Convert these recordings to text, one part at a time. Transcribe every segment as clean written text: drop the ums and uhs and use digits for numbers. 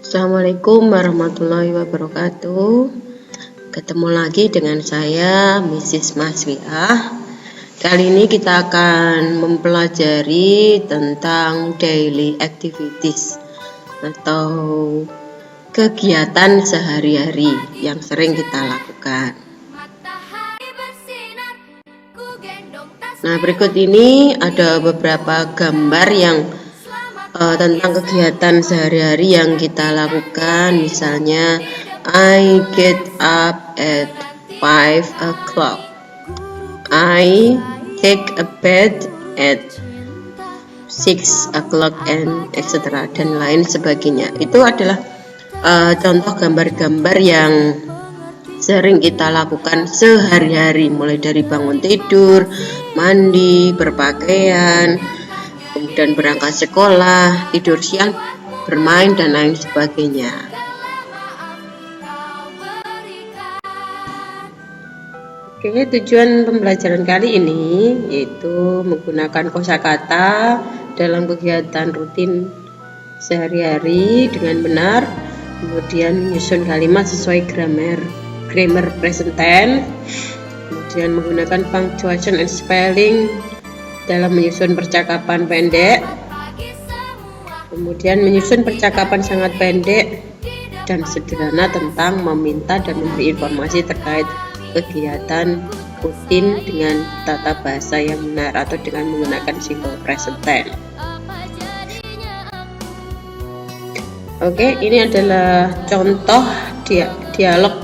Assalamualaikum warahmatullahi wabarakatuh. Ketemu lagi dengan saya, Mrs. Maswiah. Kali ini kita akan mempelajari tentang daily activities atau kegiatan sehari-hari yang sering kita lakukan. Nah, berikut ini ada beberapa gambar yang tentang kegiatan sehari-hari yang kita lakukan. Misalnya, I get up at 5 o'clock. I take a bed at 6 o'clock and etc. dan lain sebagainya. Itu adalah contoh gambar-gambar yang sering kita lakukan sehari-hari, mulai dari bangun tidur, mandi, berpakaian, kemudian berangkat sekolah, tidur siang, bermain, dan lain sebagainya. Oke, tujuan pembelajaran kali ini yaitu menggunakan kosakata dalam kegiatan rutin sehari-hari dengan benar, kemudian menyusun kalimat sesuai grammar present tense, kemudian menggunakan punctuation and spelling dalam menyusun percakapan pendek, kemudian menyusun percakapan sangat pendek dan sederhana tentang meminta dan memberi informasi terkait kegiatan rutin dengan tata bahasa yang benar atau dengan menggunakan simple present tense. Oke, ini adalah contoh dialog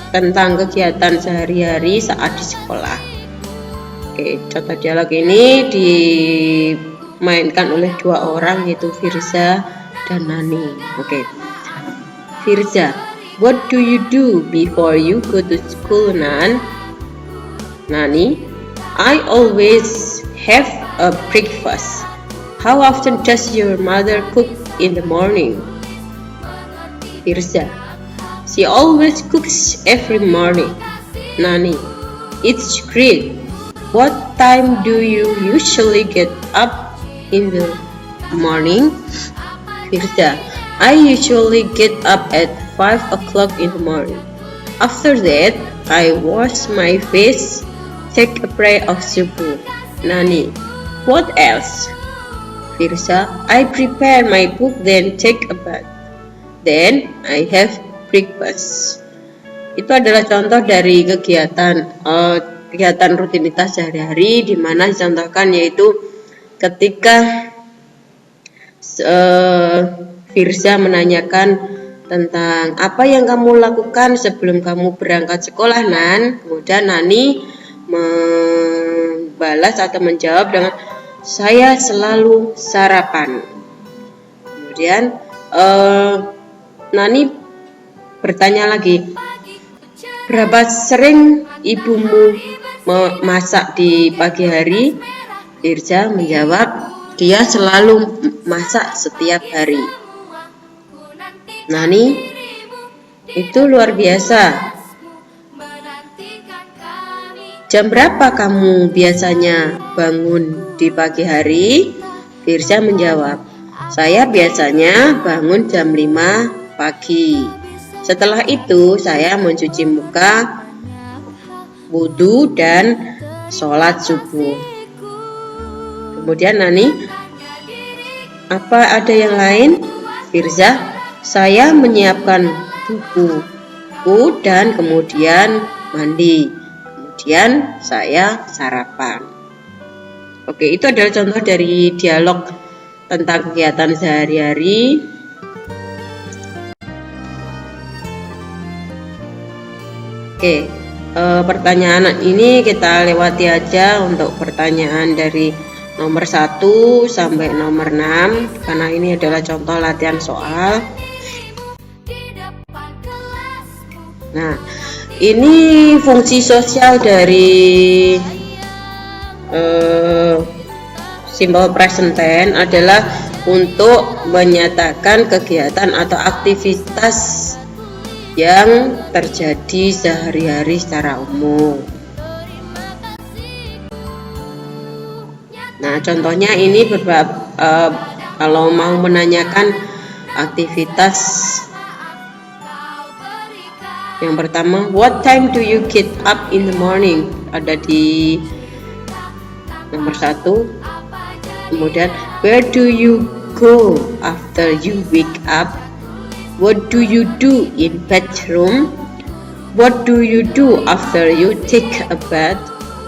tentang kegiatan sehari-hari saat di sekolah. Oke, contoh dialog ini dimainkan oleh dua orang, yaitu Firza dan Nani. Oke, Firza, what do you do before you go to school, Nan? Nani, I always have a breakfast. How often does your mother cook in the morning? Firza, she always cooks every morning. Nani, it's great. What time do you usually get up in the morning? Firza, I usually get up at 5 o'clock in the morning. After that, I wash my face, take a prayer of subuh. Nani, what else? Firza, I prepare my book, then take a bath. Then I have breakfast. Itu adalah contoh dari kegiatan rutinitas sehari-hari, di mana dicontohkan yaitu ketika Firza menanyakan tentang apa yang kamu lakukan sebelum kamu berangkat sekolah, Nan. Kemudian Nani membalas atau menjawab dengan saya selalu sarapan. Kemudian Nani bertanya lagi, berapa sering ibumu memasak di pagi hari? Firza menjawab, dia selalu masak setiap hari. Nani, itu luar biasa. Jam berapa kamu biasanya bangun di pagi hari? Firza menjawab, saya biasanya bangun jam 5 pagi. Setelah itu saya mencuci muka, wudu, dan sholat subuh. Kemudian Nani, apa ada yang lain? Firza, saya menyiapkan buku dan kemudian mandi. Kemudian saya sarapan. Oke, itu adalah contoh dari dialog tentang kegiatan sehari-hari. Oke, pertanyaan ini kita lewati aja untuk pertanyaan dari nomor 1 sampai nomor 6, karena ini adalah contoh latihan soal. Nah, ini fungsi sosial dari simple present tense adalah untuk menyatakan kegiatan atau aktivitas yang terjadi sehari-hari secara umum. Nah, contohnya ini kalau mau menanyakan aktivitas. Yang pertama, what time do you get up in the morning? Ada di nomor 1. Kemudian, where do you go after you wake up? What do you do in bedroom? What do you do after you take a bath?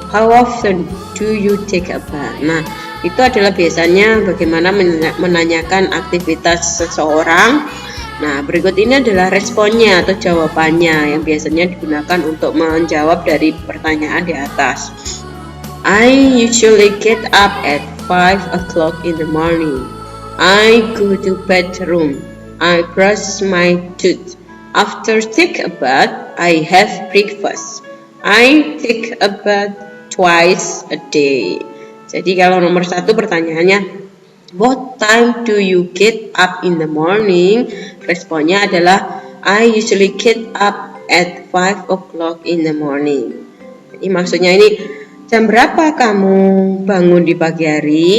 How often do you take a bath? Nah, itu adalah biasanya bagaimana menanyakan aktivitas seseorang. Nah, berikut ini adalah responnya atau jawabannya yang biasanya digunakan untuk menjawab dari pertanyaan di atas. I usually get up at 5 o'clock in the morning. I go to bedroom. I brush my teeth. After take a bath, I have breakfast. I take a bath twice a day. Jadi kalau nomor 1 pertanyaannya, what time do you get up in the morning? Responnya adalah I usually get up at 5 o'clock in the morning. Jadi maksudnya ini, jam berapa kamu bangun di pagi hari?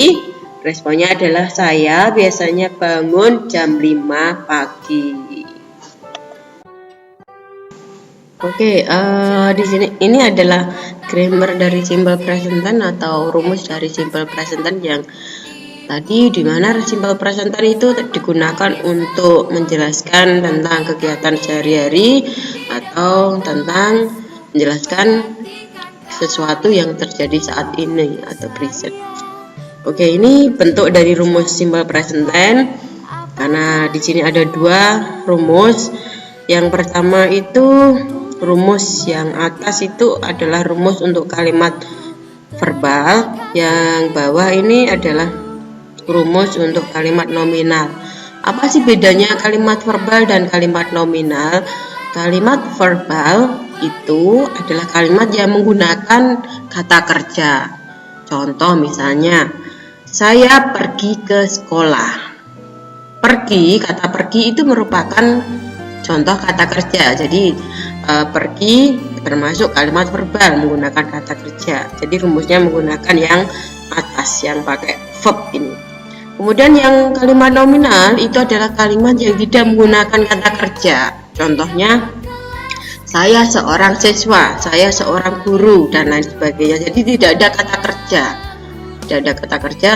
Responnya adalah saya biasanya bangun jam 5 pagi. Oke, di sini ini adalah grammar dari simple present tense atau rumus dari simple present tense yang tadi, di mana simple present tense itu digunakan untuk menjelaskan tentang kegiatan sehari-hari atau tentang menjelaskan sesuatu yang terjadi saat ini atau present. Oke, ini bentuk dari rumus simple present tense. Karena di sini ada 2 rumus. Yang pertama itu rumus yang atas itu adalah rumus untuk kalimat verbal, yang bawah ini adalah rumus untuk kalimat nominal. Apa sih bedanya kalimat verbal dan kalimat nominal? Kalimat verbal itu adalah kalimat yang menggunakan kata kerja. Contoh misalnya, saya pergi ke sekolah. Pergi, kata pergi itu merupakan contoh kata kerja. Jadi pergi termasuk kalimat verbal menggunakan kata kerja. Jadi rumusnya menggunakan yang atas, yang pakai verb ini. Kemudian yang kalimat nominal itu adalah kalimat yang tidak menggunakan kata kerja. Contohnya, saya seorang siswa, saya seorang guru, dan lain sebagainya. Jadi tidak ada kata kerja. Tidak ada kata kerja.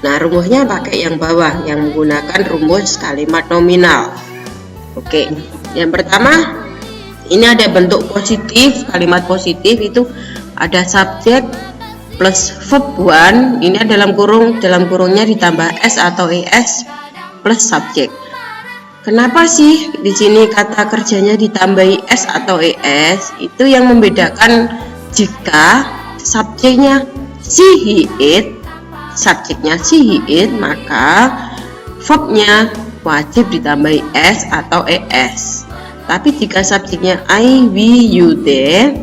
Nah, rumusnya pakai yang bawah, yang menggunakan rumus kalimat nominal. Oke, yang pertama, ini ada bentuk positif. Kalimat positif itu ada subjek plus verb 1, ini dalam kurungnya ditambah s atau es plus subjek. Kenapa sih di sini kata kerjanya ditambahi s atau es? Itu yang membedakan jika subjeknya she, he, it, subjeknya she, he, it, maka verbnya wajib ditambahi s atau es. Tapi jika subjeknya I, we, you, they,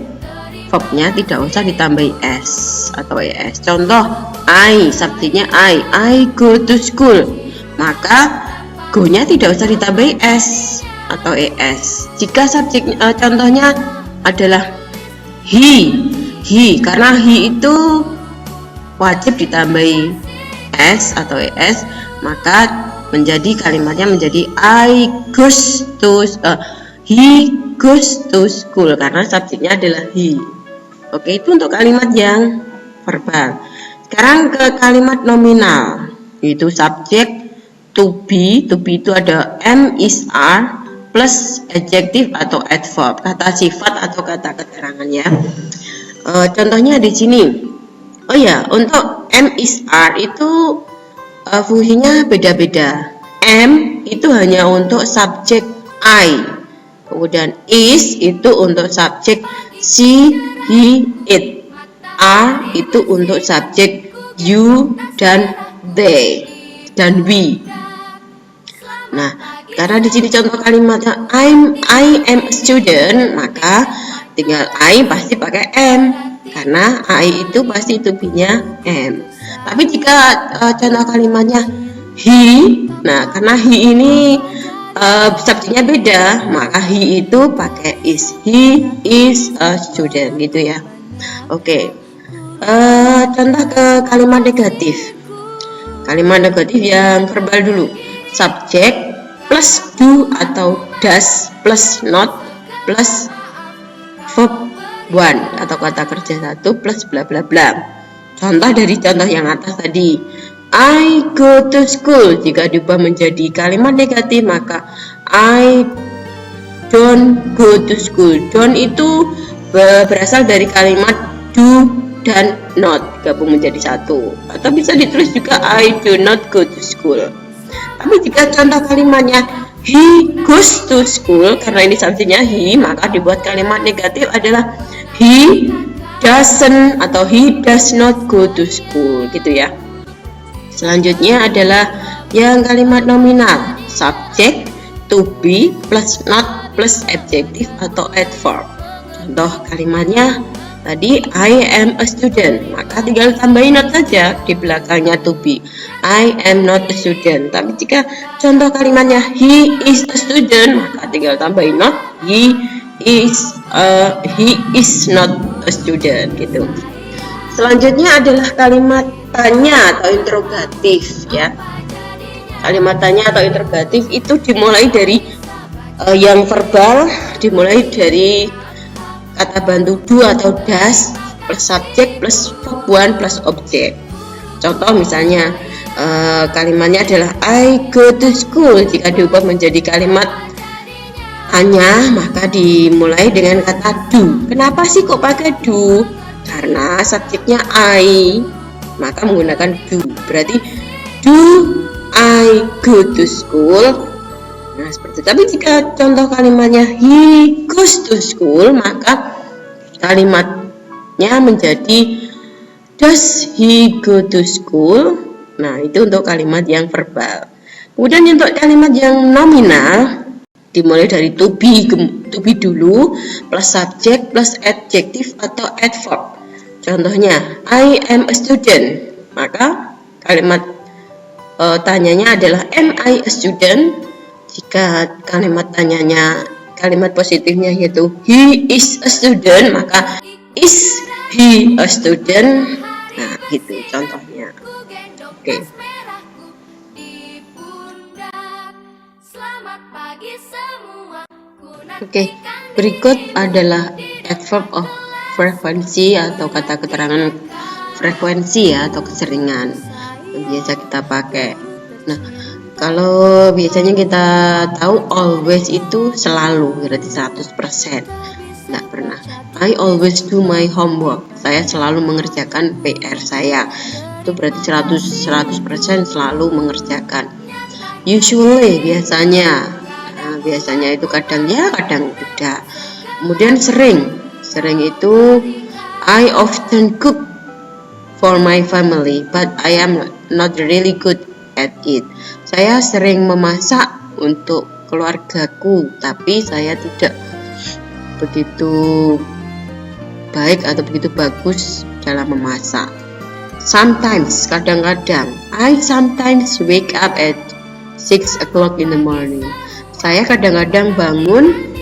verbnya tidak usah ditambahi s atau es. Contoh, I, subjeknya I go to school, maka go-nya tidak usah ditambahi s atau es. Jika subjeknya contohnya adalah he, karena he itu wajib ditambahi s atau es, maka menjadi kalimatnya menjadi he goes to school karena subjeknya adalah he. Oke, itu untuk kalimat yang verbal. Sekarang ke kalimat nominal, itu subjek to be itu ada am, is, are plus adjective atau adverb, kata sifat atau kata keterangan ya. Contohnya di sini. Oh ya, untuk am, is, are itu fungsinya beda-beda. Am itu hanya untuk subjek I. Kemudian is itu untuk subjek she, he, it. Are itu untuk subjek you dan they dan we. Nah, karena di sini contoh kalimatnya I am a student, maka tinggal I pasti pakai am karena I itu pasti to-be-nya am. Tapi jika contoh kalimatnya he, nah karena he ini subjeknya beda, maka he itu pakai is. He is a student gitu ya. Oke. Contoh ke kalimat negatif. Kalimat negatif yang verbal dulu. Subjek plus do atau does plus not plus verb one atau kata kerja satu plus bla bla bla. Contoh dari contoh yang atas tadi, I go to school. Jika diubah menjadi kalimat negatif maka I don't go to school. Don't itu berasal dari kalimat do dan not gabung menjadi satu, atau bisa ditulis juga I do not go to school. Tapi jika contoh kalimatnya he goes to school, karena ini sanksinya he, maka dibuat kalimat negatif adalah he doesn't atau he does not go to school gitu ya. Selanjutnya adalah yang kalimat nominal, subjek, to be plus not plus adjective atau adverb. Contoh kalimatnya tadi I am a student, maka tinggal tambahin not saja di belakangnya to be. I am not a student. Tapi jika contoh kalimatnya he is a student, maka tinggal tambahin not, he is not a student gitu. Selanjutnya adalah kalimat tanya atau interrogatif ya. Kalimat tanya atau interrogatif itu dimulai dari yang verbal, dimulai dari kata bantu do atau does plus subjek plus verb one plus objek. Contoh misalnya kalimatnya adalah I go to school. Jika diubah menjadi kalimat hanya, maka dimulai dengan kata do. Kenapa sih kok pakai do? Karena subjeknya I, maka menggunakan do. Berarti do I go to school? Nah seperti itu. Tapi jika contoh kalimatnya he goes to school, maka kalimatnya menjadi does he go to school? Nah itu untuk kalimat yang verbal. Kemudian untuk kalimat yang nominal dimulai dari to be dulu plus subjek plus adjective atau adverb. Contohnya I am a student, maka kalimat tanyanya adalah am I a student. Jika kalimat tanyanya kalimat positifnya yaitu he is a student, maka is he a student. Nah gitu contohnya. Oke. Oke, berikut adalah adverb of frequency atau kata keterangan frekuensi ya atau keseringan yang biasa kita pakai. Nah, kalau biasanya kita tahu always itu selalu, berarti 100%. Nggak pernah. I always do my homework. Saya selalu mengerjakan PR saya. Itu berarti 100% selalu mengerjakan. Usually biasanya. Biasanya itu kadang ya, kadang tidak. Kemudian sering itu I often cook for my family, but I am not really good at it. Saya sering memasak untuk keluargaku, tapi saya tidak begitu baik atau begitu bagus dalam memasak. Sometimes, kadang-kadang, I sometimes wake up at 6 o'clock in the morning. Saya kadang-kadang bangun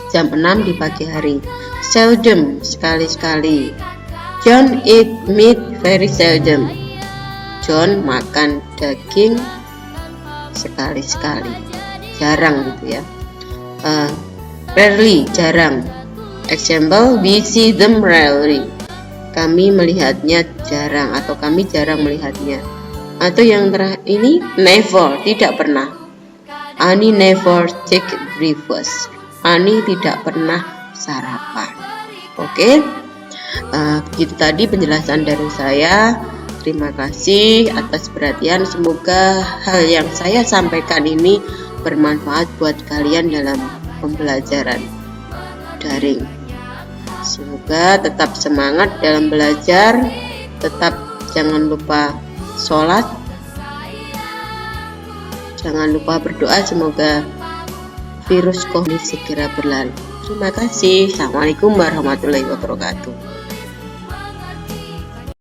jam 6 di pagi hari. Seldom, sekali-sekali. John eat meat very seldom. John makan daging sekali-sekali. Jarang gitu ya. Rarely, jarang. Example, we see them rarely. Kami melihatnya jarang atau kami jarang melihatnya. Atau yang terakhir ini, never, tidak pernah. Ani never take breakfast. Ani tidak pernah sarapan. Oke, begitu tadi penjelasan dari saya. Terima kasih atas perhatian. Semoga hal yang saya sampaikan ini bermanfaat buat kalian dalam pembelajaran daring. Semoga tetap semangat dalam belajar. Tetap jangan lupa sholat. Jangan lupa berdoa semoga virus COVID segera berlalu. Terima kasih. Assalamualaikum warahmatullahi wabarakatuh.